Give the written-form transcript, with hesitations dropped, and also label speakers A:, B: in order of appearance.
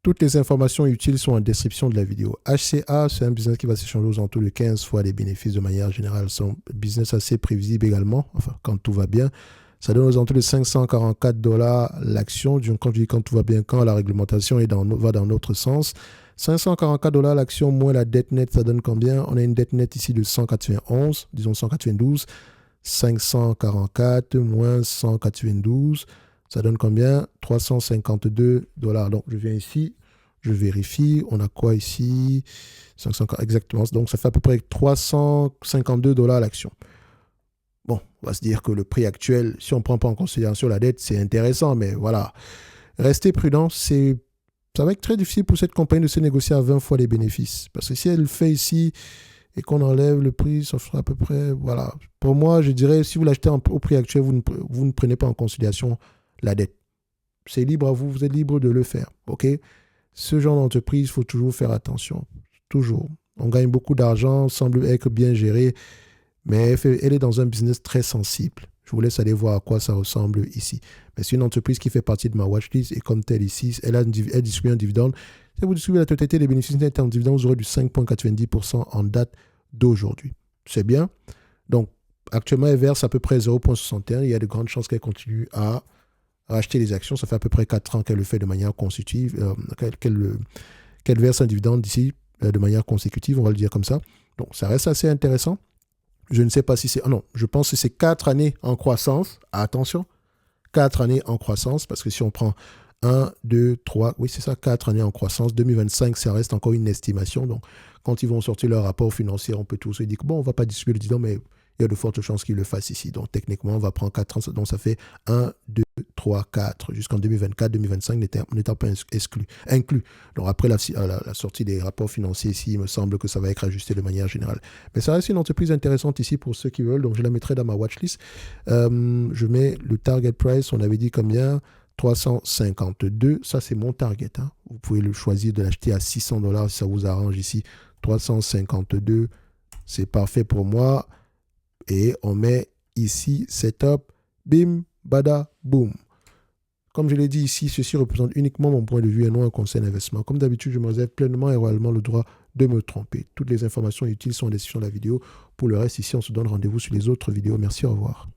A: Toutes les informations utiles sont en description de la vidéo. HCA, c'est un business qui va s'échanger aux alentours de 15 fois les bénéfices de manière générale. C'est un business assez prévisible également, enfin, quand tout va bien. Ça donne aux alentours de 544 dollars l'action. Quand je dis quand tout va bien, quand la réglementation va dans notre sens. 544 dollars l'action moins la dette nette, ça donne combien? On a une dette nette ici de 191, disons 192. 544 moins 192, ça donne combien? 352 dollars. Donc, je viens ici, je vérifie. On a quoi ici? 500, exactement. Donc, ça fait à peu près 352 dollars l'action. Bon, on va se dire que le prix actuel, si on ne prend pas en considération la dette, c'est intéressant, mais voilà. Restez prudent, ça va être très difficile pour cette compagnie de se négocier à 20 fois les bénéfices. Parce que si elle le fait ici et qu'on enlève le prix, ça fera à peu près, voilà. Pour moi, je dirais, si vous l'achetez au prix actuel, vous ne prenez pas en considération la dette. C'est libre à vous, vous êtes libre de le faire, ok? Ce genre d'entreprise, il faut toujours faire attention, toujours. On gagne beaucoup d'argent, semble être bien géré, mais elle est dans un business très sensible. Je vous laisse aller voir à quoi ça ressemble ici. Mais c'est une entreprise qui fait partie de ma watchlist et comme telle ici, elle distribue un dividende. Si vous distribuez la totalité des bénéfices nets en dividende, vous aurez du 5,90% en date d'aujourd'hui. C'est bien. Donc, actuellement, elle verse à peu près 0,61. Il y a de grandes chances qu'elle continue à racheter les actions. Ça fait à peu près 4 ans qu'elle le fait de manière consécutive, qu'elle verse un dividende d'ici de manière consécutive, on va le dire comme ça. Donc, ça reste assez intéressant. Je ne sais pas si c'est... non, je pense que c'est 4 années en croissance. Attention, 4 années en croissance, parce que si on prend 1, 2, 3, oui, c'est ça, 4 années en croissance. 2025, ça reste encore une estimation. Donc, quand ils vont sortir leur rapport financier, on peut tous se dire que bon, on ne va pas distribuer le dividende, mais il y a de fortes chances qu'ils le fassent ici. Donc, techniquement, on va prendre 4 ans. Donc, ça fait 1, 2, 3, 4. Jusqu'en 2024, 2025 n'étant pas inclus. Donc, après la sortie des rapports financiers ici, il me semble que ça va être ajusté de manière générale. Mais ça reste une entreprise intéressante ici pour ceux qui veulent. Donc, je la mettrai dans ma watchlist. Je mets le target price. On avait dit combien? 352. Ça, c'est mon target. Hein. Vous pouvez le choisir de l'acheter à 600 dollars si ça vous arrange ici. 352. C'est parfait pour moi. Et on met ici setup, bim, bada, boom. Comme je l'ai dit ici, ceci représente uniquement mon point de vue et non un conseil d'investissement. Comme d'habitude, je me réserve pleinement et royalement le droit de me tromper. Toutes les informations utiles sont en description de la vidéo. Pour le reste, ici, on se donne rendez-vous sur les autres vidéos. Merci, au revoir.